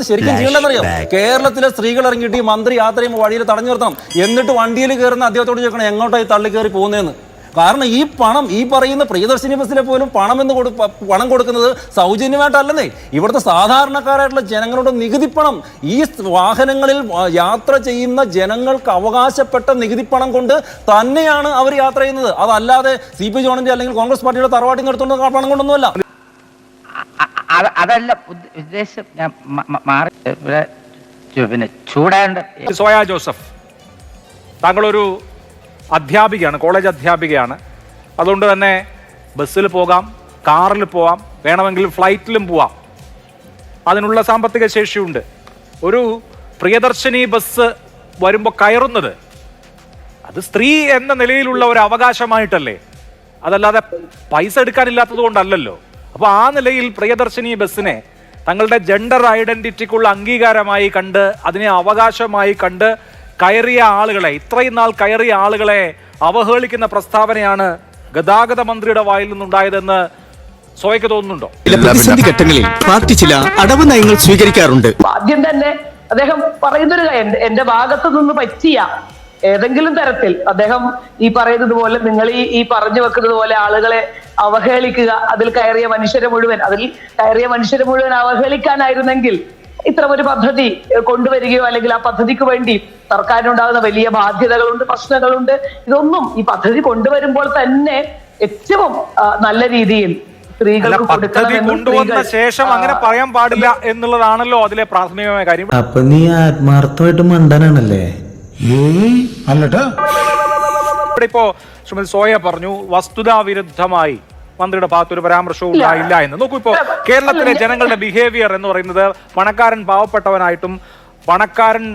ശരിക്കും ചെയ്യേണ്ടതെന്നറിയാം, കേരളത്തിലെ സ്ത്രീകൾ ഇറങ്ങിയിട്ട് ഈ മന്ത്രി യാത്ര ചെയ്യുമ്പോൾ വഴിയിൽ തടഞ്ഞു നിർത്തണം. എന്നിട്ട് വണ്ടിയിൽ കയറുന്ന അദ്ദേഹത്തോട് ചോദിക്കണം എങ്ങോട്ടായി തള്ളി കയറി പോകുന്നതെന്ന്. കാരണം ഈ പണം, ഈ പറയുന്ന പ്രിയദർശിനി ബസ്സിലെ പോലും പണം കൊടുക്കുന്നത് സൗജന്യമായിട്ടല്ലെന്നേ. ഇവിടുത്തെ സാധാരണക്കാരായിട്ടുള്ള ജനങ്ങളുടെ നികുതി പണം, ഈ വാഹനങ്ങളിൽ യാത്ര ചെയ്യുന്ന ജനങ്ങൾക്ക് അവകാശപ്പെട്ട നികുതി പണം കൊണ്ട് തന്നെയാണ് അവർ യാത്ര ചെയ്യുന്നത്. അതല്ലാതെ CP ജോണിന്റെ അല്ലെങ്കിൽ കോൺഗ്രസ് പാർട്ടിയുടെ തറവാട്ടിൽ നിന്ന് എടുത്തുകൊണ്ട് പണം കൊണ്ടൊന്നുമല്ല. അതല്ല ഉദ്ദേശം. ഞാൻ മാറി പിന്നെ ചൂടാണ്ട്. സോയ ജോസഫ്, താങ്കളൊരു അധ്യാപികയാണ്, കോളേജ് അധ്യാപികയാണ്. അതുകൊണ്ട് തന്നെ ബസ്സിൽ പോകാം, കാറിൽ പോകാം, വേണമെങ്കിൽ ഫ്ലൈറ്റിലും പോവാം. അതിനുള്ള സാമ്പത്തിക ശേഷിയുണ്ട്. ഒരു പ്രിയദർശിനി ബസ് വരുമ്പോൾ കയറുന്നത് അത് സ്ത്രീ എന്ന നിലയിലുള്ള ഒരു അവകാശമായിട്ടല്ലേ, അതല്ലാതെ പൈസ എടുക്കാനില്ലാത്തത് കൊണ്ടല്ലല്ലോ. അപ്പോൾ ആ നിലയിൽ പ്രിയദർശിനി ബസ്സിനെ തങ്ങളുടെ ജെൻഡർ ഐഡന്റിറ്റിക്കുള്ള അംഗീകാരമായി കണ്ട്, അതിനെ അവകാശമായി കണ്ട് കയറിയ ആളുകളെ, ഇത്രയും നാൾ കയറിയ ആളുകളെ അവഹേളിക്കുന്ന പ്രസ്താവനയാണ് ഗതാഗത മന്ത്രിയുടെ വായിൽ നിന്നുണ്ടായതെന്ന് സോയ്ക്ക് തോന്നുന്നുണ്ടോ? പ്രതിസന്ധി ഘട്ടങ്ങളിൽ പാർട്ടി ചില അടവ് നയങ്ങൾ സ്വീകരിക്കാറുണ്ട്. ആദ്യം തന്നെ അദ്ദേഹം പറയുന്നൊരു കാര്യം, എന്റെ ഭാഗത്തു നിന്ന് പറ്റിയ ഏതെങ്കിലും തരത്തിൽ അദ്ദേഹം ഈ പറയുന്നത് പോലെ, നിങ്ങൾ ഈ പറഞ്ഞു വെക്കുന്നത് പോലെ ആളുകളെ അവഹേളിക്കുക, അതിൽ കയറിയ മനുഷ്യരെ മുഴുവൻ അവഹേളിക്കാനായിരുന്നെങ്കിൽ ഇത്തരമൊരു പദ്ധതി കൊണ്ടുവരികയോ അല്ലെങ്കിൽ ആ പദ്ധതിക്ക് വേണ്ടി സർക്കാരിനുണ്ടാകുന്ന വലിയ ബാധ്യതകളുണ്ട്, പ്രശ്നങ്ങളുണ്ട്. ഇതൊന്നും ഈ പദ്ധതി കൊണ്ടുവരുമ്പോൾ തന്നെ ഏറ്റവും നല്ല രീതിയിൽ സ്ത്രീകൾക്ക് കൊണ്ടുവന്ന ശേഷം അങ്ങനെ പറയാൻ പാടില്ല എന്നുള്ളതാണല്ലോ അതിലെ പ്രാഥമികമായ കാര്യം. അപ്പൊ നീ ആത്മാർത്ഥമായിട്ട് മണ്ടനാണല്ലേ? അല്ലട്ടോ. ഇപ്പോ ശ്രീമതി സോയ പറഞ്ഞു വസ്തുതാവിരുദ്ധമായി മന്ത്രിയുടെ ഭാഗത്ത് ഒരു പരാമർശവും ഉണ്ടായില്ല എന്ന്. നോക്കൂ, ഇപ്പോ കേരളത്തിലെ ജനങ്ങളുടെ ബിഹേവിയർ എന്ന് പറയുന്നത് പണക്കാരൻ പാവപ്പെട്ടവനായിട്ടും പണക്കാരൻ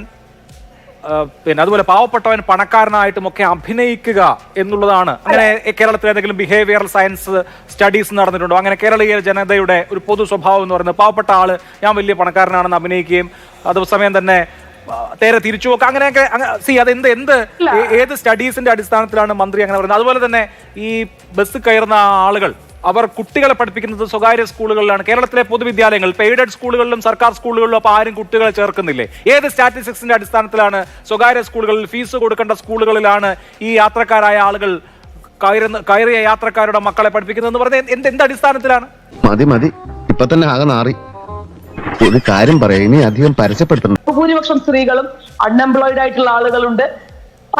പിന്നെ അതുപോലെ പാവപ്പെട്ടവൻ പണക്കാരനായിട്ടും ഒക്കെ അഭിനയിക്കുക എന്നുള്ളതാണ്. അങ്ങനെ കേരളത്തിൽ ഏതെങ്കിലും ബിഹേവിയറൽ സയൻസ് സ്റ്റഡീസ് നടന്നിട്ടുണ്ടോ? അങ്ങനെ കേരളീയ ജനതയുടെ ഒരു പൊതു സ്വഭാവം എന്ന് പറയുന്നത് പാവപ്പെട്ട ആള് ഞാൻ വലിയ പണക്കാരനാണെന്ന് അഭിനയിക്കുകയും അതേസമയം തന്നെ നേരെ തിരിച്ചു നോക്കുക, അങ്ങനെയൊക്കെ ഏത് സ്റ്റഡീസിന്റെ അടിസ്ഥാനത്തിലാണ് മന്ത്രി അങ്ങനെ പറയുന്നത്? അതുപോലെ തന്നെ ഈ ബസ് കയറുന്ന ആളുകൾ അവർ കുട്ടികളെ പഠിപ്പിക്കുന്നത് സ്വകാര്യ സ്കൂളുകളിലാണ്. കേരളത്തിലെ പൊതുവിദ്യാലയങ്ങൾ, എയ്ഡഡ് സ്കൂളുകളിലും സർക്കാർ സ്കൂളുകളിലും അപ്പോൾ ആരും കുട്ടികളെ ചേർക്കുന്നില്ലേ? ഏത് സ്റ്റാറ്റിസ്റ്റിക്സിന്റെ അടിസ്ഥാനത്തിലാണ് സ്വകാര്യ സ്കൂളുകളിൽ ഫീസ് കൊടുക്കേണ്ട സ്കൂളുകളിലാണ് ഈ യാത്രക്കാരായ ആളുകൾ കയറിയ യാത്രക്കാരുടെ മക്കളെ പഠിപ്പിക്കുന്നത് എന്ന് പറഞ്ഞാൽ എന്ത് അടിസ്ഥാനത്തിലാണ്? മതി ഇപ്പൊ തന്നെ ആകെ നാറി. ഒരു കാര്യം പറയാം, ഇനി അധികം പരസ്യപ്പെടുത്തണം. ഭൂരിപക്ഷം സ്ത്രീകളും അൺഎംപ്ലോയിഡ് ആയിട്ടുള്ള ആളുകളുണ്ട്.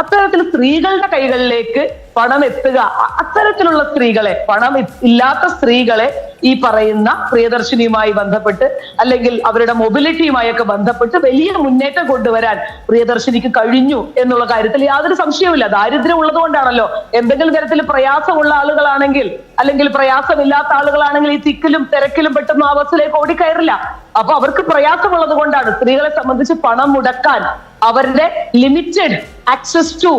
അത്തരത്തിൽ സ്ത്രീകളുടെ കൈകളിലേക്ക് പണം എത്തുക, അത്തരത്തിലുള്ള സ്ത്രീകളെ, പണം ഇല്ലാത്ത സ്ത്രീകളെ ഈ പറയുന്ന പ്രിയദർശിനിയുമായി ബന്ധപ്പെട്ട് അല്ലെങ്കിൽ അവരുടെ മൊബിലിറ്റിയുമായൊക്കെ ബന്ധപ്പെട്ട് വലിയ മുന്നേറ്റം കൊണ്ടുവരാൻ പ്രിയദർശിനിക്ക് കഴിഞ്ഞു എന്നുള്ള കാര്യത്തിൽ യാതൊരു സംശയവുമില്ല. ദാരിദ്ര്യം ഉള്ളതുകൊണ്ടാണല്ലോ. എന്തെങ്കിലും തരത്തിൽ പ്രയാസമുള്ള ആളുകളാണെങ്കിൽ അല്ലെങ്കിൽ പ്രയാസമില്ലാത്ത ആളുകളാണെങ്കിൽ ഈ തിക്കിലും തിരക്കിലും പെട്ടെന്ന് ആ ബസ്സിലേക്ക് ഓടിക്കയറില്ല. അപ്പൊ അവർക്ക് പ്രയാസമുള്ളത് കൊണ്ടാണ് സ്ത്രീകളെ സംബന്ധിച്ച് പണം മുടക്കാൻ അവരുടെ ലിമിറ്റഡ് ആക്സസ് ടു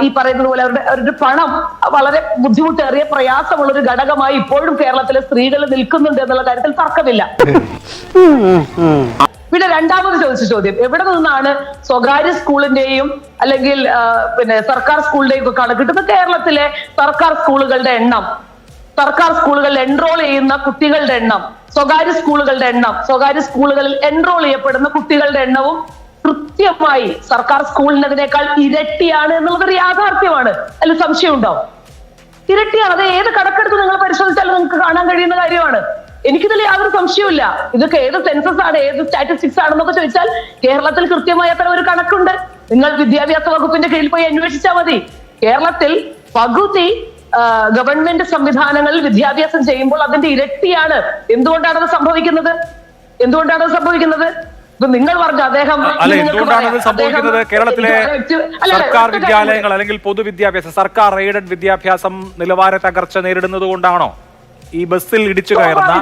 ഈ പറയുന്നത് പോലെ അവരുടെ പണം വളരെ ബുദ്ധിമുട്ടേറിയ പ്രയാസമുള്ള ഒരു ഘടകമായി ഇപ്പോഴും കേരളത്തിലെ സ്ത്രീകൾ നിൽക്കുന്നുണ്ട് എന്നുള്ള കാര്യത്തിൽ തർക്കമില്ല. പിന്നെ രണ്ടാമത് ചോദിച്ച ചോദ്യം, എവിടെ നിന്നാണ് സ്വകാര്യ സ്കൂളിന്റെയും അല്ലെങ്കിൽ പിന്നെ സർക്കാർ സ്കൂളിന്റെയും ഒക്കെ കണക്കിട്ടുന്നത്? കേരളത്തിലെ സർക്കാർ സ്കൂളുകളുടെ എണ്ണം, സർക്കാർ സ്കൂളുകളിൽ എൻറോൾ ചെയ്യുന്ന കുട്ടികളുടെ എണ്ണം, സ്വകാര്യ സ്കൂളുകളുടെ എണ്ണം, സ്വകാര്യ സ്കൂളുകളിൽ എൻറോൾ ചെയ്യപ്പെടുന്ന കുട്ടികളുടെ എണ്ണവും കൃത്യമായി സർക്കാർ സ്കൂളിനതിനേക്കാൾ ഇരട്ടിയാണ് എന്നുള്ളതൊരു യാഥാർത്ഥ്യമാണ്. അതിൽ സംശയമുണ്ടോ? ഇരട്ടിയാണ്. അത് ഏത് കണക്കെടുത്ത് നിങ്ങൾ പരിശോധിച്ചാലും നിങ്ങൾക്ക് കാണാൻ കഴിയുന്ന കാര്യമാണ്. എനിക്കിതിൽ യാതൊരു സംശയവുമില്ല. ഇതൊക്കെ ഏത് സെൻസസ് ആണ്, ഏത് സ്റ്റാറ്റിസ്റ്റിക്സ് ആണെന്നൊക്കെ ചോദിച്ചാൽ കേരളത്തിൽ കൃത്യമായി അത്ര ഒരു കണക്കുണ്ട്. നിങ്ങൾ വിദ്യാഭ്യാസ വകുപ്പിന്റെ കീഴിൽ പോയി അന്വേഷിച്ചാൽ മതി. കേരളത്തിൽ പകുതി ഗവൺമെന്റ് സംവിധാനങ്ങളിൽ വിദ്യാഭ്യാസം ചെയ്യുമ്പോൾ അതിന്റെ ഇരട്ടിയാണ്. എന്തുകൊണ്ടാണത് സംഭവിക്കുന്നത്? നിങ്ങൾ പറഞ്ഞു അദ്ദേഹം എന്തുകൊണ്ടാണ് സംഭവിക്കുന്നത്? കേരളത്തിലെ സർക്കാർ വിദ്യാലയങ്ങൾ അല്ലെങ്കിൽ പൊതുവിദ്യാഭ്യാസം, സർക്കാർ എയ്ഡഡ് വിദ്യാഭ്യാസം നിലവാര തകർച്ച നേരിടുന്നത് കൊണ്ടാണോ? ഈ ബസ്സിൽ ഇടിച്ചു കയറുന്ന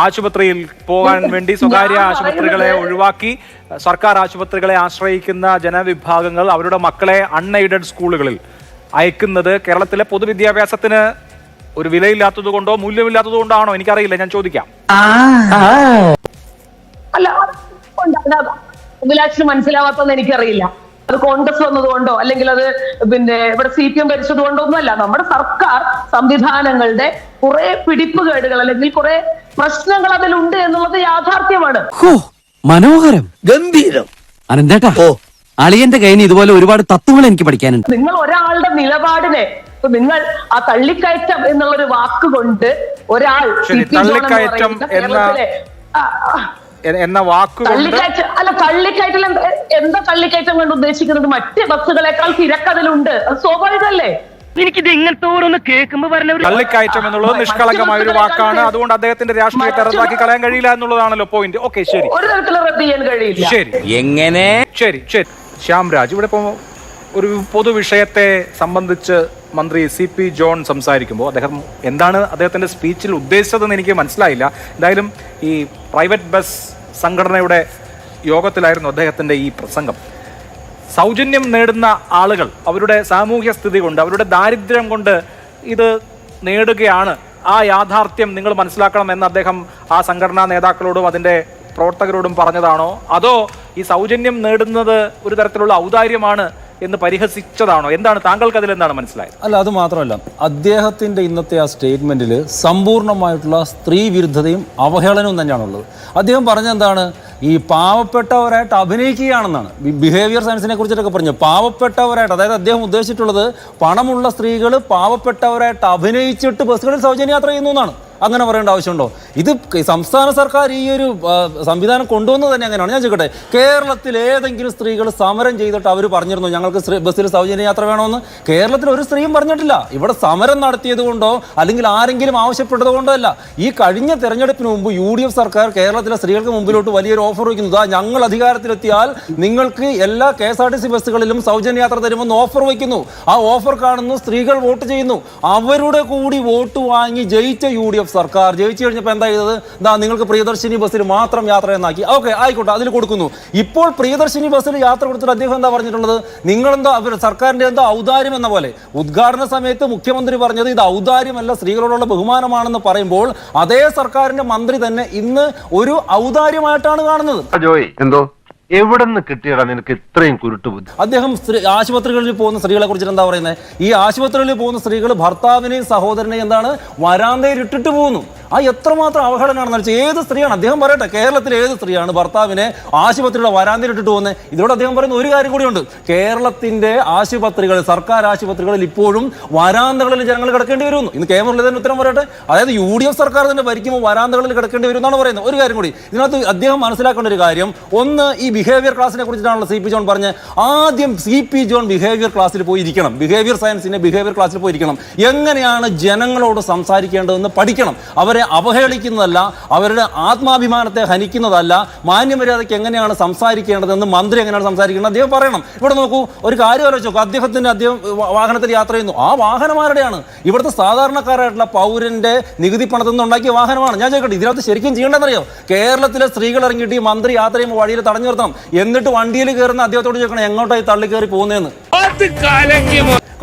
ആശുപത്രിയിൽ പോകാൻ വേണ്ടി സ്വകാര്യ ആശുപത്രികളെ ഒഴിവാക്കി സർക്കാർ ആശുപത്രികളെ ആശ്രയിക്കുന്ന ജനവിഭാഗങ്ങൾ അവരുടെ മക്കളെ അൺഎയ്ഡഡ് സ്കൂളുകളിൽ അയക്കുന്നത് കേരളത്തിലെ പൊതുവിദ്യാഭ്യാസത്തിന് ഒരു വിലയില്ലാത്തത് കൊണ്ടോ മൂല്യമില്ലാത്തത് കൊണ്ടാണോ? എനിക്കറിയില്ല, ഞാൻ ചോദിക്കാം. അല്ല, അഭിലാഷിന് മനസ്സിലാവാത്തതെന്ന് എനിക്കറിയില്ല. അത് കോൺഗ്രസ് വന്നതുകൊണ്ടോ അല്ലെങ്കിൽ അത് പിന്നെ ഇവിടെ CPM ഭരിച്ചത് കൊണ്ടോ ഒന്നുമല്ല. നമ്മുടെ സർക്കാർ സംവിധാനങ്ങളുടെ കുറെ പിടിപ്പുകേടുകൾ അല്ലെങ്കിൽ കുറെ പ്രശ്നങ്ങൾ അതിലുണ്ട് എന്നുള്ളത് യാഥാർത്ഥ്യമാണ്. മനോഹരം, ഗംഭീരം. അനന്തേട്ടാ, അളിയന്റെ കയ്യിൽ ഇതുപോലെ ഒരുപാട് തത്വങ്ങൾ എനിക്ക് പഠിക്കാനുണ്ട്. നിങ്ങൾ ഒരാളുടെ നിലപാടിനെ നിങ്ങൾ ആ തള്ളിക്കയറ്റം എന്നുള്ളൊരു വാക്കുകൊണ്ട് ഒരാൾ തള്ളിക്കയറ്റം എന്ന വാക്കുകൊണ്ട് തള്ളിക്കയറ്റം എന്താ തള്ളിക്കയറ്റം കൊണ്ട് ഉദ്ദേശിക്കുന്നത്? മറ്റ് ബസ്സുകളെക്കാൾ തിരക്കതിലുണ്ട്, അത് സ്വാഭാവികമല്ലേ? എനിക്കിത് ഇങ്ങനത്തെ ഓരോന്ന് കേൾക്കുമ്പോ പറഞ്ഞ തള്ളിക്കയറ്റം എന്നുള്ളത് നിഷ്കളങ്കമായ ഒരു വാക്കാണ്. അതുകൊണ്ട് അദ്ദേഹത്തിന്റെ രാഷ്ട്രീയത്തെ റദ്ദാക്കി കളയാൻ കഴിയില്ല എന്നുള്ളതാണല്ലോ പോയിന്റ്. ഓക്കെ, ശരി, ഒരു തരത്തിലും റദ്ദ് ചെയ്യാൻ കഴിയില്ല. ശരി, എങ്ങനെ? ശരി ശരി ശ്യാംരാജ്, ഇവിടെ ഇപ്പോ ഒരു പൊതുവിഷയത്തെ സംബന്ധിച്ച് മന്ത്രി CP ജോൺ സംസാരിക്കുമ്പോൾ അദ്ദേഹം എന്താണ് അദ്ദേഹത്തിന്റെ സ്പീച്ചിൽ ഉദ്ദേശിച്ചതെന്ന് എനിക്ക് മനസ്സിലായില്ല. എന്തായാലും ഈ പ്രൈവറ്റ് ബസ് സംഘടനയുടെ യോഗത്തിലായിരുന്നു അദ്ദേഹത്തിന്റെ ഈ പ്രസംഗം. സൗജന്യം നേടുന്ന ആളുകൾ അവരുടെ സാമൂഹ്യ സ്ഥിതി കൊണ്ട്, അവരുടെ ദാരിദ്ര്യം കൊണ്ട് ഇത് നേടുകയാണ്. ആ യാഥാർത്ഥ്യം നിങ്ങൾ മനസ്സിലാക്കണം എന്ന് അദ്ദേഹം ആ സംഘടനാ നേതാക്കളോടും അതിൻ്റെ പ്രവർത്തകരോടും പറഞ്ഞതാണോ, അതോ ഈ സൗജന്യം നേടുന്നത് ഒരു തരത്തിലുള്ള ഔദാര്യമാണ് എന്ന് പരിഹസിച്ചതാണോ? എന്താണ് താങ്കൾക്ക് അതിൽ എന്താണ് മനസ്സിലായത്? അല്ല, അത് മാത്രമല്ല, അദ്ദേഹത്തിന്റെ ഇന്നത്തെ ആ സ്റ്റേറ്റ്മെന്റിൽ സമ്പൂർണ്ണമായിട്ടുള്ള സ്ത്രീ വിരുദ്ധതയും അവഹേളനവും തന്നെയാണുള്ളത്. അദ്ദേഹം പറഞ്ഞെന്താണ്, ഈ പാവപ്പെട്ടവരായിട്ട് അഭിനയിക്കുകയാണെന്നാണ്. ബിഹേവിയർ സയൻസിനെ കുറിച്ചിട്ടൊക്കെ പറഞ്ഞു പാവപ്പെട്ടവരായിട്ട്, അതായത് അദ്ദേഹം ഉദ്ദേശിച്ചിട്ടുള്ളത് പണമുള്ള സ്ത്രീകൾ പാവപ്പെട്ടവരായിട്ട് അഭിനയിച്ചിട്ട് ബസ്സുകളിൽ സൗജന്യ യാത്ര ചെയ്യുന്നു എന്നാണ്. അങ്ങനെ പറയേണ്ട ആവശ്യമുണ്ടോ? ഇത് സംസ്ഥാന സർക്കാർ ഈ ഒരു സംവിധാനം കൊണ്ടുവന്നത് തന്നെ അങ്ങനെയാണ്. ഞാൻ ചോദിക്കട്ടെ, കേരളത്തിൽ ഏതെങ്കിലും സ്ത്രീകൾ സമരം ചെയ്തിട്ട് അവർ പറഞ്ഞിരുന്നു ഞങ്ങൾക്ക് ബസ്സിൽ സൗജന്യ യാത്ര വേണമെന്ന്? കേരളത്തിൽ ഒരു സ്ത്രീയും പറഞ്ഞിട്ടില്ല. ഇവിടെ സമരം നടത്തിയത് കൊണ്ടോ അല്ലെങ്കിൽ ആരെങ്കിലും ആവശ്യപ്പെട്ടത് കൊണ്ടോ അല്ല. ഈ കഴിഞ്ഞ തെരഞ്ഞെടുപ്പിന് മുമ്പ് UDF സർക്കാർ കേരളത്തിലെ സ്ത്രീകൾക്ക് മുമ്പിലോട്ട് വലിയൊരു ഓഫർ വയ്ക്കുന്നു. ഞങ്ങൾ അധികാരത്തിലെത്തിയാൽ നിങ്ങൾക്ക് എല്ലാ KSRTC ബസ്സുകളിലും സൗജന്യ യാത്ര തരുമെന്ന് ഓഫർ വയ്ക്കുന്നു. ആ ഓഫർ കാണുന്നു, സ്ത്രീകൾ വോട്ട് ചെയ്യുന്നു. അവരുടെ കൂടി വോട്ട് വാങ്ങി ജയിച്ച UDF സർക്കാർ ജയിച്ചു കഴിഞ്ഞപ്പോൾ എന്താ ചെയ്തത്? നിങ്ങൾക്ക് പ്രിയദർശിനി ബസ്സിൽ മാത്രം യാത്ര എന്നാക്കി. ഓക്കെ, ആയിക്കോട്ടെ, അതിൽ കൊടുക്കുന്നു. ഇപ്പോൾ പ്രിയദർശിനി ബസ്സിൽ യാത്ര കൊടുത്തിട്ട് അദ്ദേഹം എന്താ പറഞ്ഞിട്ടുള്ളത്? നിങ്ങളെന്താ സർക്കാരിന്റെ എന്താ ഔദാര്യം എന്ന പോലെ. ഉദ്ഘാടന സമയത്ത് മുഖ്യമന്ത്രി പറഞ്ഞത് ഇത് ഔദാര്യമല്ല, സ്ത്രീകളോടുള്ള ബഹുമാനമാണെന്ന് പറയുമ്പോൾ അതേ സർക്കാരിന്റെ മന്ത്രി തന്നെ ഇന്ന് ഒരു ഔദാര്യമായിട്ടാണ് കാണുന്നത്. എന്തോ എവിടെ നിന്ന് കിട്ടിയടാ നിനക്ക് ഇത്രയും കുരുട്ടു ബുദ്ധി? അദ്ദേഹം ആശുപത്രികളിൽ പോകുന്ന സ്ത്രീകളെ കുറിച്ചിട്ട് എന്താ പറയുന്നത്? ഈ ആശുപത്രികളിൽ പോകുന്ന സ്ത്രീകൾ ഭർത്താവിനെയും സഹോദരനെയും എന്താണ് വരാന്തയിൽ ഇട്ടിട്ട് പോകുന്നു. ആ എത്രമാത്രം അവഹേളനമാണെന്ന് വെച്ചാൽ ഏത് സ്ത്രീയാണ്, അദ്ദേഹം പറയട്ടെ, കേരളത്തിലെ ഏത് സ്ത്രീയാണ് ഭർത്താവിനെ ആശുപത്രിയുടെ വരാന്തയിൽ ഇട്ടിട്ട് പോകുന്നത്? ഇതിലൂടെ അദ്ദേഹം പറയുന്ന ഒരു കാര്യം കൂടിയുണ്ട്. കേരളത്തിന്റെ ആശുപത്രികളിൽ, സർക്കാർ ആശുപത്രികളിൽ ഇപ്പോഴും വരാന്തകളിൽ ജനങ്ങൾ കിടക്കേണ്ടി വരുന്നു. ഇന്ന് കേരളത്തിൽ തന്നെ ഉത്തരം പറയട്ടെ, അതായത് UDF സർക്കാർ തന്നെ ഭരിക്കുമ്പോൾ വരാന്തകളിൽ കിടക്കേണ്ടി വരും എന്നാണ് പറയുന്നത്. ഒരു കാര്യം കൂടി ഇതിനകത്ത് അദ്ദേഹം മനസ്സിലാക്കേണ്ട ഒരു കാര്യം, ഒന്ന് ഈ ബിഹേവിയർ ക്ലാസിനെ കുറിച്ചിട്ടാണല്ലോ CP ജോൺ പറഞ്ഞത്. ആദ്യം CP ജോൺ ബിഹേവിയർ ക്ലാസ്സിൽ പോയിരിക്കണം, ബിഹേവിയർ സയൻസിന്റെ ബിഹേവിയർ ക്ലാസ്സിൽ പോയിരിക്കണം. എങ്ങനെയാണ് ജനങ്ങളോട് സംസാരിക്കേണ്ടതെന്ന് പഠിക്കണം. അവരെ അവഹേളിക്കുന്നതല്ല, അവരുടെ ആത്മാഭിമാനത്തെ ഹനിക്കുന്നതല്ല, മാന്യമര്യാദയ്ക്ക് എങ്ങനെയാണ് സംസാരിക്കേണ്ടതെന്ന്, മന്ത്രി എങ്ങനെയാണ് സംസാരിക്കേണ്ടത് അദ്ദേഹം പറയണം. ഇവിടെ നോക്കൂ, ഒരു കാര്യം ആലോചിച്ചു, അദ്ദേഹം വാഹനത്തിൽ യാത്ര ചെയ്യുന്നു. ആ വാഹനം ആരുടെയാണ്? ഇവിടുത്തെ സാധാരണക്കാരായിട്ടുള്ള പൗരന്റെ നികുതി പണത്തിൽ നിന്ന് ഉണ്ടാക്കിയ വാഹനമാണ്. ഞാൻ ചോദിക്കട്ടെ, ഇതിനകത്ത് ശരിക്കും ചെയ്യേണ്ടതെന്നറിയോ? കേരളത്തിലെ സ്ത്രീകൾ ഇറങ്ങിയിട്ട് ഈ മന്ത്രി യാത്ര ചെയ്യുമ്പോൾ വഴിയിൽ തടഞ്ഞു നിർത്തണം. എന്നിട്ട് വണ്ടിയിൽ കയറുന്ന അദ്ദേഹത്തോട് ചോദിക്കണം എങ്ങോട്ടായി തള്ളി കയറി പോകുന്നതെന്ന്.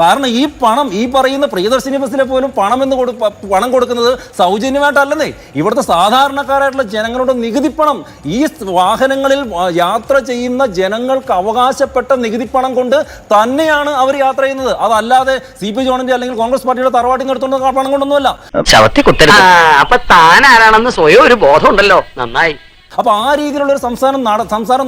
കാരണം ഈ പണം, ഈ പറയുന്ന പ്രിയദർശിനി ബസ്സിലെ പോലും പണം കൊടുക്കുന്നത് സൗജന്യമായിട്ടല്ലെന്നേ, ഇവിടുത്തെ സാധാരണക്കാരായിട്ടുള്ള ജനങ്ങളുടെ നികുതി പണം. ഈ വാഹനങ്ങളിൽ യാത്ര ചെയ്യുന്ന ജനങ്ങൾക്ക് അവകാശപ്പെട്ട നികുതി പണം കൊണ്ട് തന്നെയാണ് അവർ യാത്ര ചെയ്യുന്നത്. അതല്ലാതെ CP ജോണിന്റെ അല്ലെങ്കിൽ കോൺഗ്രസ് പാർട്ടിയുടെ തറവാട്ടിൽ നിർത്തുന്ന പണം കൊണ്ടൊന്നുമല്ല. അപ്പൊ താൻ ആരാണെന്ന് സ്വയം ഒരു ബോധമുണ്ടല്ലോ, നന്നായി. അപ്പൊ ആ രീതിയിലുള്ള ഒരു സംസാരം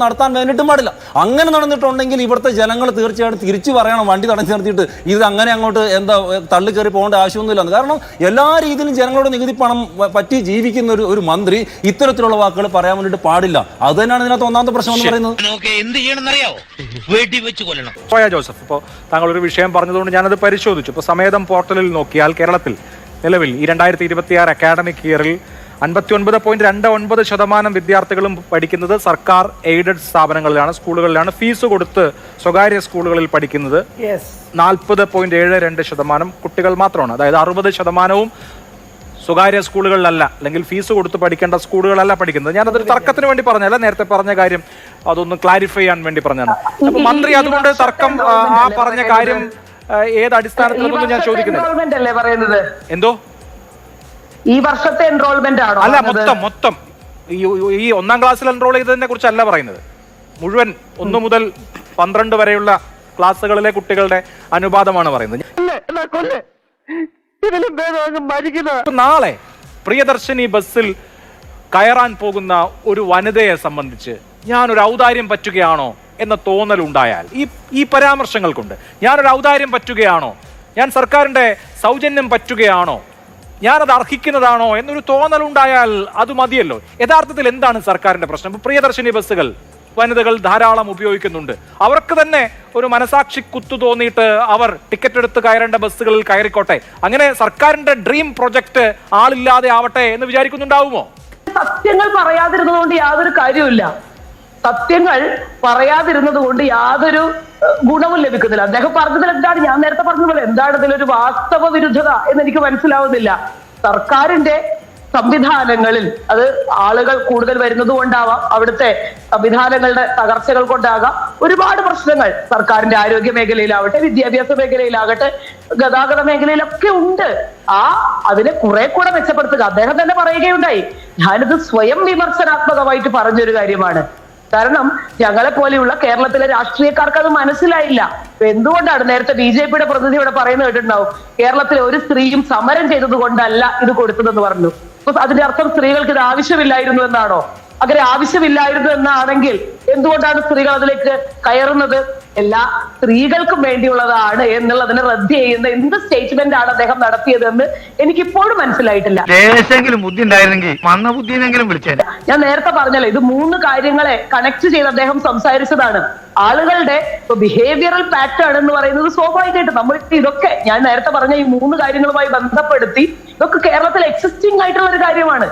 നടത്താൻ വേണ്ടിയിട്ടും പാടില്ല. അങ്ങനെ നടന്നിട്ടുണ്ടെങ്കിൽ ഇവിടുത്തെ ജനങ്ങൾ തീർച്ചയായിട്ടും തിരിച്ചു പറയണം, വണ്ടി തടഞ്ഞു നിർത്തിയിട്ട് ഇത് അങ്ങനെ അങ്ങോട്ട് എന്താ തള്ളിക്കയറി പോകേണ്ട ആവശ്യമൊന്നുമില്ല. കാരണം എല്ലാ രീതിയിലും ജനങ്ങളുടെ നികുതി പണം പറ്റി ജീവിക്കുന്ന ഒരു മന്ത്രി ഇത്തരത്തിലുള്ള വാക്കുകൾ പറയാൻ വേണ്ടിയിട്ട് പാടില്ല. അത് തന്നെയാണ് ഇതിനകത്ത് ഒന്നാമത്തെ പ്രശ്നം എന്ന് പറയുന്നത്. ജോസഫ്, ഇപ്പോൾ താങ്കൾ ഒരു വിഷയം പറഞ്ഞതുകൊണ്ട് ഞാനത് പരിശോധിച്ചു. ഇപ്പോൾ സമേതം പോർട്ടലിൽ നോക്കിയാൽ കേരളത്തിൽ നിലവിൽ ഈ 2026 അക്കാഡമിക് ഇയറിൽ 59.29% വിദ്യാർത്ഥികളും പഠിക്കുന്നത് സർക്കാർ എയ്ഡഡ് സ്ഥാപനങ്ങളിലാണ്, സ്കൂളുകളിലാണ്. ഫീസ് കൊടുത്ത് സ്വകാര്യ സ്കൂളുകളിൽ പഠിക്കുന്നത് 40.72% കുട്ടികൾ മാത്രമാണ്. അതായത് 60% സ്വകാര്യ സ്കൂളുകളിലല്ല, അല്ലെങ്കിൽ ഫീസ് കൊടുത്ത് പഠിക്കേണ്ട സ്കൂളുകളല്ല പഠിക്കുന്നത്. ഞാനതൊരു തർക്കത്തിന് വേണ്ടി പറഞ്ഞല്ല, നേരത്തെ പറഞ്ഞ കാര്യം അതൊന്ന് ക്ലാരിഫൈ ചെയ്യാൻ വേണ്ടി പറഞ്ഞാണ്. അപ്പൊ മന്ത്രി അതുകൊണ്ട് തർക്കം ആ പറഞ്ഞ കാര്യം ഏത് അടിസ്ഥാനത്തിലൊന്നും ഞാൻ ചോദിക്കുന്നത്. എന്തോ ഈ വർഷത്തെ എൻറോൾമെന്റ് ആണോ? അല്ല, മൊത്തം ഈ 1ാം ക്ലാസ്സിൽ എൻറോൾ ചെയ്തതിനെ കുറിച്ചല്ല പറയുന്നത്. മുഴുവൻ 1 മുതൽ 12 വരെയുള്ള ക്ലാസ്സുകളിലെ കുട്ടികളുടെ അനുപാതമാണ് പറയുന്നത്. നാളെ പ്രിയദർശിനി ബസ്സിൽ കയറാൻ പോകുന്ന ഒരു വനിതയെ സംബന്ധിച്ച് ഞാനൊരു ഔദാര്യം പറ്റുകയാണോ എന്ന തോന്നലുണ്ടായാൽ ഈ പരാമർശങ്ങൾ കൊണ്ട് ഞാനൊരു ഔദാര്യം പറ്റുകയാണോ, ഞാൻ സർക്കാരിന്റെ സൗജന്യം പറ്റുകയാണോ, ഞാനത് അർഹിക്കുന്നതാണോ എന്നൊരു തോന്നലുണ്ടായാൽ അത് മതിയല്ലോ. യഥാർത്ഥത്തിൽ എന്താണ് സർക്കാരിന്റെ പ്രശ്നം? ഇപ്പൊ പ്രിയദർശിനി ബസ്സുകൾ വനിതകൾ ധാരാളം ഉപയോഗിക്കുന്നുണ്ട്. അവർക്ക് തന്നെ ഒരു മനസാക്ഷി കുത്തു തോന്നിയിട്ട് അവർ ടിക്കറ്റ് എടുത്ത് കയറേണ്ട ബസ്സുകളിൽ കയറിക്കോട്ടെ. അങ്ങനെ സർക്കാരിന്റെ ഡ്രീം പ്രൊജക്ട് ആളില്ലാതെ ആവട്ടെ എന്ന് വിചാരിക്കുന്നുണ്ടാവുമോ? സത്യങ്ങൾ പറയാതിരുന്നത് കൊണ്ട് യാതൊരു കാര്യമില്ല. സത്യങ്ങൾ പറയാതിരുന്നത് കൊണ്ട് യാതൊരു ഗുണവും ലഭിക്കുന്നില്ല. അദ്ദേഹം പറഞ്ഞതിൽ എന്താണ്, ഞാൻ നേരത്തെ പറഞ്ഞതുപോലെ എന്താണ് ഇതിലൊരു വാസ്തവ വിരുദ്ധത എന്ന് എനിക്ക് മനസ്സിലാവുന്നില്ല. സർക്കാരിന്റെ സംവിധാനങ്ങളിൽ അത് ആളുകൾ കൂടുതൽ വരുന്നത് കൊണ്ടാവാം, അവിടുത്തെ സംവിധാനങ്ങളുടെ തകർച്ചകൾ കൊണ്ടാകാം, ഒരുപാട് പ്രശ്നങ്ങൾ സർക്കാരിന്റെ ആരോഗ്യ മേഖലയിലാവട്ടെ, വിദ്യാഭ്യാസ മേഖലയിലാകട്ടെ, ഗതാഗത മേഖലയിലൊക്കെ ഉണ്ട്. അതിനെ കുറെ കൂടെ മെച്ചപ്പെടുത്തുക. അദ്ദേഹം തന്നെ പറയുകയുണ്ടായി, ഞാനിത് സ്വയം വിമർശനാത്മകമായിട്ട് പറഞ്ഞൊരു കാര്യമാണ്. കാരണം ഞങ്ങളെ പോലെയുള്ള കേരളത്തിലെ രാഷ്ട്രീയക്കാർക്ക് അത് മനസ്സിലായില്ല. എന്തുകൊണ്ടാണ് നേരത്തെ BJP-യുടെ പ്രതിനിധി ഇവിടെ പറയുന്നത് കേട്ടിട്ടുണ്ടാവും, കേരളത്തിലെ ഒരു സ്ത്രീയും സമരം ചെയ്തത് കൊണ്ടല്ല ഇത് കൊടുത്തതെന്ന് പറഞ്ഞു. അപ്പൊ അതിന്റെ അർത്ഥം സ്ത്രീകൾക്ക് ഇത് ആവശ്യമില്ലായിരുന്നു എന്നാണോ? അങ്ങനെ ആവശ്യമില്ലായിരുന്നു എന്നാണെങ്കിൽ എന്തുകൊണ്ടാണ് സ്ത്രീകൾ അതിലേക്ക് കയറുന്നത്? എല്ലാ സ്ത്രീകൾക്കും വേണ്ടിയുള്ളതാണ് എന്നുള്ളതിനെ റദ്ദ് ചെയ്യുന്ന എന്ത് സ്റ്റേറ്റ്മെന്റ് ആണ് അദ്ദേഹം നടത്തിയതെന്ന് എനിക്കിപ്പോഴും മനസ്സിലായിട്ടില്ല. ബുദ്ധി ഉണ്ടായിരുന്നെങ്കിൽ മന്ന ബുദ്ധിയെങ്കിലും വിളിച്ചേനെ. ഞാൻ നേരത്തെ പറഞ്ഞല്ലോ, ഇത് 3 കാര്യങ്ങളെ കണക്ട് ചെയ്ത് അദ്ദേഹം സംസാരിച്ചതാണ്. ആളുകളുടെ ബിഹേവിയറൽ പാറ്റേൺ എന്ന് പറയുന്നത് സ്വാഭാവികമായിട്ട് നമ്മൾ ഇതൊക്കെ ഞാൻ നേരത്തെ പറഞ്ഞ ഈ 3 കാര്യങ്ങളുമായി ബന്ധപ്പെടുത്തി ഇതൊക്കെ കേരളത്തിൽ എക്സിസ്റ്റിംഗ് ആയിട്ടുള്ള ഒരു കാര്യമാണ്.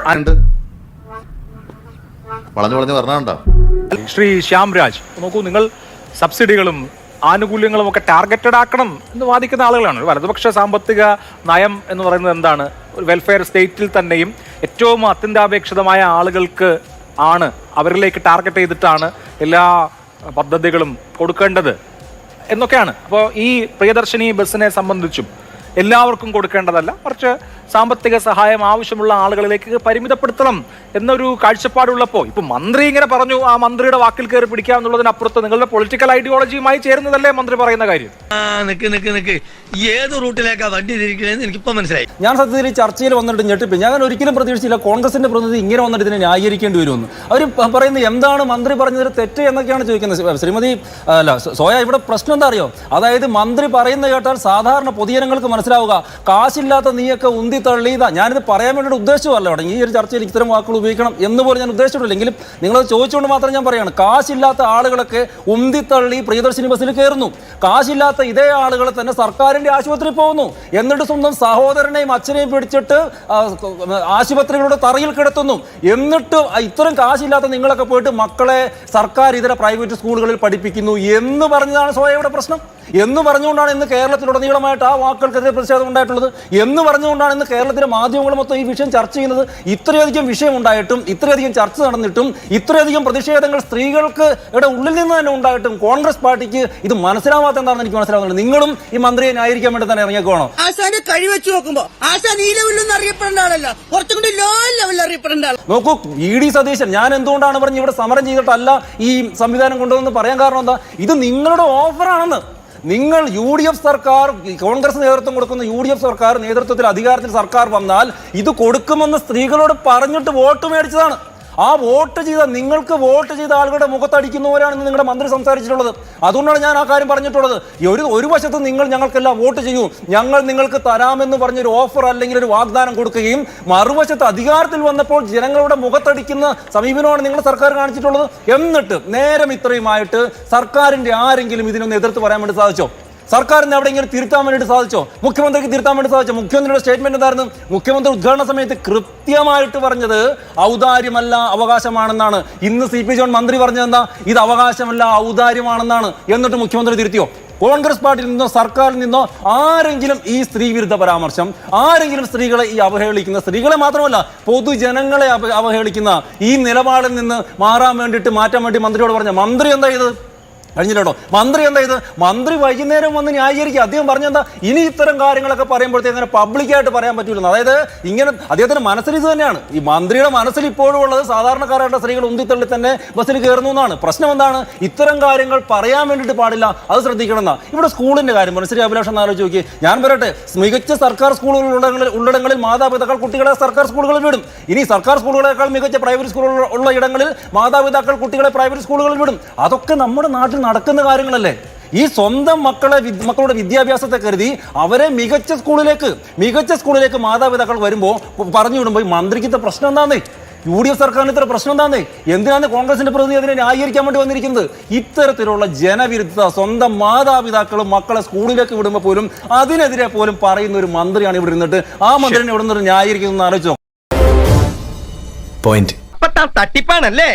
ശ്രീ ശ്യാംരാജ്, നോക്കൂ, നിങ്ങൾ സബ്സിഡികളും ആനുകൂല്യങ്ങളും ഒക്കെ ടാർഗറ്റഡ് ആക്കണം എന്ന് വാദിക്കുന്ന ആളുകളാണ്. ഒരു വലതുപക്ഷ സാമ്പത്തിക നയം എന്ന് പറയുന്നത് എന്താണ്? ഒരു വെൽഫെയർ സ്റ്റേറ്റിൽ തന്നെയും ഏറ്റവും അത്യന്താപേക്ഷിതമായ ആളുകൾക്ക് ആണ്, അവരിലേക്ക് ടാർഗറ്റ് ചെയ്തിട്ടാണ് എല്ലാ പദ്ധതികളും കൊടുക്കേണ്ടത് എന്നൊക്കെയാണ്. അപ്പോൾ ഈ പ്രിയദർശിനി ബസ്സിനെ സംബന്ധിച്ചും എല്ലാവർക്കും കൊടുക്കേണ്ടതല്ല, മറിച്ച് സാമ്പത്തിക സഹായം ആവശ്യമുള്ള ആളുകളിലേക്ക് പരിമിതപ്പെടുത്തണം എന്നൊരു കാഴ്ചപ്പാടുള്ളപ്പോൾ ഇപ്പൊ മന്ത്രി ഇങ്ങനെ പറഞ്ഞു, ആ മന്ത്രിയുടെ വാക്കിൽ കയറി പിടിക്കുക എന്നുള്ളതിനപ്പുറത്ത് നിങ്ങളുടെ പൊളിറ്റിക്കൽ ഐഡിയോളജിയുമായി ചേരുന്നതല്ലേ മന്ത്രി പറയുന്ന കാര്യം? ഏത് റൂട്ടിലേക്കാ വണ്ടി തിരിക്കണേന്ന് എനിക്കിപ്പോ മനസ്സിലായി. ഞാൻ സത്യത്തിൽ ചർച്ചയിൽ വന്നിട്ട് ഞെട്ടിപ്പി. ഞാൻ ഒരിക്കലും പ്രതീക്ഷിച്ചില്ല കോൺഗ്രസിന്റെ പ്രതിനിധി ഇങ്ങനെ വന്നിട്ട് ഇതിനെ ന്യായീകരിക്കേണ്ടി വരുമെന്ന്. അവർ പറയുന്നത് എന്താണ് മന്ത്രി പറഞ്ഞത് തെറ്റ് എന്നൊക്കെയാണ് ചോദിക്കുന്നത്. ശ്രീമതി സോയ, ഇവിടെ പ്രശ്നം എന്താ അറിയോ? അതായത് മന്ത്രി പറയുന്നത് കേട്ടാൽ സാധാരണ പൊതുജനങ്ങൾക്ക് മനസ്സിലാവുക കാശില്ലാത്ത നീയൊക്കെ ഉന്തി തള്ളിയതാ. ഞാനിത് പറയാൻ വേണ്ടിയിട്ട് ഉദ്ദേശിച്ചല്ല അവിടെ ഈ ഒരു ചർച്ചയിൽ ഇത്തരം വാക്കുകൾ ഉപയോഗിക്കണം എന്ന് പോലും ഞാൻ ഉദ്ദേശിച്ചിട്ടില്ല. എങ്കിലും നിങ്ങളത് ചോദിച്ചുകൊണ്ട് മാത്രം ഞാൻ പറയാണ്, കാശില്ലാത്ത ആളുകളൊക്കെ ഉന്തിത്തള്ളി പ്രിയദർശിനി ബസ്സിൽ കയറുന്നു. കാശില്ലാത്ത ഇതേ ആളുകൾ തന്നെ സർക്കാരിന്റെ ആശുപത്രിയിൽ പോകുന്നു. എന്നിട്ട് സ്വന്തം സഹോദരനെയും അച്ഛനെയും പിടിച്ചിട്ട് ആശുപത്രികളുടെ തറയിൽ കിടത്തുന്നു. എന്നിട്ട് ഇത്തരം കാശില്ലാത്ത നിങ്ങളൊക്കെ പോയിട്ട് മക്കളെ സർക്കാർ ഇതര പ്രൈവറ്റ് സ്കൂളുകളിൽ പഠിപ്പിക്കുന്നു എന്ന് പറഞ്ഞതാണ് സോയയുടെ പ്രശ്നം. എന്ന് പറഞ്ഞുകൊണ്ടാണ് ഇന്ന് കേരളത്തിലുടനീളമായിട്ട് ആ വാക്കുകൾക്കെതിരെ പ്രതിഷേധം ഉണ്ടായിട്ടുള്ളത്. എന്ന് പറഞ്ഞുകൊണ്ടാണ് ഇന്ന് കേരളത്തിലെ മാധ്യമങ്ങൾ മൊത്തം ഈ വിഷയം ചർച്ച ചെയ്യുന്നത്. ഇത്രയധികം വിഷയം ഉണ്ടായിട്ടും, ഇത്രയധികം ചർച്ച നടന്നിട്ടും, ഇത്രയധികം പ്രതിഷേധങ്ങൾ സ്ത്രീകൾക്ക് ഇവിടെ ഉള്ളിൽ നിന്ന് തന്നെ ഉണ്ടായിട്ടും കോൺഗ്രസ് പാർട്ടിക്ക് ഇത് മനസ്സിലാവാത്ത എന്താണെന്ന് എനിക്ക് മനസ്സിലാവുന്നുണ്ട്. നിങ്ങളും ഈ മന്ത്രിയെ ന്യായീകരിക്കാൻ വേണ്ടി തന്നെ ഇറങ്ങിക്കോണോ? ആശാന്റെ കഴി വെച്ച് നോക്കുമ്പോ ആശാൻ ഈ ലെവലിൽ അറിയപ്പെടേണ്ട ആളല്ല, കുറച്ചും കൂടി ലോ ലെവലിൽ അറിയപ്പെടേണ്ട ആൾ. നോക്കൂ, VD സതീശൻ ഞാൻ എന്തുകൊണ്ടാണ് പറഞ്ഞ് ഇവിടെ സമരം ചെയ്തിട്ടല്ല ഈ സംവിധാനം കൊണ്ടുവന്ന് പറയാൻ കാരണം എന്താ? ഇത് നിങ്ങളുടെ ഓഫറാണെന്ന്. നിങ്ങൾ UDF സർക്കാർ, കോൺഗ്രസ് നേതൃത്വം കൊടുക്കുന്ന UDF സർക്കാർ നേതൃത്വത്തിൽ അധികാരത്തിൽ സർക്കാർ വന്നാൽ ഇത് കൊടുക്കുമെന്ന് സ്ത്രീകളോട് പറഞ്ഞിട്ട് വോട്ട് മേടിച്ചതാണ്. ആ വോട്ട് ചെയ്ത നിങ്ങൾക്ക് വോട്ട് ചെയ്ത ആളുകളുടെ മുഖത്തടിക്കുന്നവരാണെന്ന് നിങ്ങളുടെ മന്ത്രി സംസാരിച്ചിട്ടുള്ളത്. അതുകൊണ്ടാണ് ഞാൻ ആ കാര്യം പറഞ്ഞിട്ടുള്ളത്. ഒരു വശത്ത് നിങ്ങൾ ഞങ്ങൾക്കെല്ലാം വോട്ട് ചെയ്യൂ, ഞങ്ങൾ നിങ്ങൾക്ക് തരാമെന്ന് പറഞ്ഞൊരു ഓഫർ അല്ലെങ്കിൽ ഒരു വാഗ്ദാനം കൊടുക്കുകയും മറുവശത്ത് അധികാരത്തിൽ വന്നപ്പോൾ ജനങ്ങളുടെ മുഖത്തടിക്കുന്ന സമീപനമാണ് നിങ്ങളുടെ സർക്കാർ കാണിച്ചിട്ടുള്ളത്. എന്നിട്ട് നേരം ഇത്രയുമായിട്ട് സർക്കാരിന്റെ ആരെങ്കിലും ഇതിനൊന്ന് എതിർത്ത് പറയാൻ വേണ്ടി സാധിച്ചോ? സർക്കാരിന് എവിടെയെങ്കിലും തിരുത്താൻ വേണ്ടിയിട്ട് സാധിച്ചോ? മുഖ്യമന്ത്രിക്ക് തിരുത്താൻ വേണ്ടി സാധിച്ചോ? മുഖ്യമന്ത്രിയുടെ സ്റ്റേറ്റ്മെന്റ് എന്തായിരുന്നു? മുഖ്യമന്ത്രി ഉദ്ഘാടന സമയത്ത് കൃത്യമായിട്ട് പറഞ്ഞത് ഔദാര്യമല്ല അവകാശമാണെന്നാണ്. ഇന്ന് CP ജോൺ മന്ത്രി പറഞ്ഞത് എന്താ? ഇത് അവകാശമല്ല ഔദാര്യമാണെന്നാണ്. എന്നിട്ട് മുഖ്യമന്ത്രി തിരുത്തിയോ? കോൺഗ്രസ് പാർട്ടിയിൽ നിന്നോ സർക്കാരിൽ നിന്നോ ആരെങ്കിലും ഈ സ്ത്രീ വിരുദ്ധ പരാമർശം, ആരെങ്കിലും സ്ത്രീകളെ ഈ അവഹേളിക്കുന്ന, സ്ത്രീകളെ മാത്രമല്ല പൊതുജനങ്ങളെ അവഹേളിക്കുന്ന ഈ നിലപാടിൽ നിന്ന് മാറാൻ വേണ്ടിയിട്ട് മാറ്റാൻ വേണ്ടി മന്ത്രിയോട് പറഞ്ഞ മന്ത്രി എന്താ ചെയ്തത്? കഴിഞ്ഞില്ലോ. മന്ത്രി എന്താ ഇത്? മന്ത്രി വൈകുന്നേരം വന്ന് ന്യായീകരിക്കുക. അദ്ദേഹം പറഞ്ഞെന്താ, ഇനി ഇത്തരം കാര്യങ്ങളൊക്കെ പറയുമ്പോഴത്തേക്ക് അങ്ങനെ പബ്ലിക്കായിട്ട് പറയാൻ പറ്റൂലെന്ന്. അതായത് ഇങ്ങനെ അദ്ദേഹത്തിന്റെ മനസ്സിൽ ഇത് തന്നെയാണ്. ഈ മന്ത്രിയുടെ മനസ്സിൽ ഇപ്പോഴും ഉള്ളത് സാധാരണക്കാരായിട്ടുള്ള സ്ത്രീകൾ ഉന്തിത്തള്ളി തന്നെ ബസ്സിൽ കയറുന്നു എന്നാണ്. പ്രശ്നം എന്താണ്? ഇത്തരം കാര്യങ്ങൾ പറയാൻ വേണ്ടിയിട്ട് പാടില്ല, അത് ശ്രദ്ധിക്കണം എന്നാ. ഇവിടെ സ്കൂളിന്റെ കാര്യം പറഞ്ഞു. ശ്രീ അഭിലാഷ് ഒന്ന് ആലോചിച്ച് നോക്കി. ഞാൻ പറയട്ടെ, മികച്ച സർക്കാർ സ്കൂളുകൾ ഉള്ളിടങ്ങളിൽ മാതാപിതാക്കൾ കുട്ടികളെ സർക്കാർ സ്കൂളുകളിൽ വിടും. ഇനി സർക്കാർ സ്കൂളുകളെക്കാൾ മികച്ച പ്രൈവറ്റ് സ്കൂളുകൾ ഉള്ള ഇടങ്ങളിൽ മാതാപിതാക്കൾ കുട്ടികളെ പ്രൈവറ്റ് സ്കൂളുകളിൽ വിടും. അതൊക്കെ നമ്മുടെ നാട്ടിൽ നടക്കുന്ന കാര്യങ്ങളല്ലേ? ഈ സ്വന്തം മക്കളുടെ വിദ്യാഭ്യാസത്തെ കരുതി അവരെ മികച്ച സ്കൂളിലേക്ക് മാതാപിതാക്കൾ വരുമ്പോൾ പറഞ്ഞു വിടുമ്പോൾ ഈ മന്ത്രിക്കത്തെ പ്രശ്നം എന്താന്നേ? UDF സർക്കാരിന് ഇത്ര പ്രശ്നം എന്താന്നേ? എന്തിനാണ് കോൺഗ്രസിന്റെ പ്രതിനിധി അതിനെ ന്യായീകരിക്കാൻ വേണ്ടി വന്നിരിക്കുന്നത്? ഇത്തരത്തിലുള്ള ജനവിരുദ്ധ സ്വന്തം മാതാപിതാക്കളും മക്കളെ സ്കൂളിലേക്ക് വിടുമ്പോൾ പോലും അതിനെതിരെ പോലും പറയുന്ന ഒരു മന്ത്രിയാണ് ഇവിടെ ഇരുന്നിട്ട് ആ മന്ത്രിനെ ഇവിടെ നിന്ന് ന്യായീകരിക്കുന്നു ആലോചിച്ചോ. തട്ടിപ്പാണല്ലേ?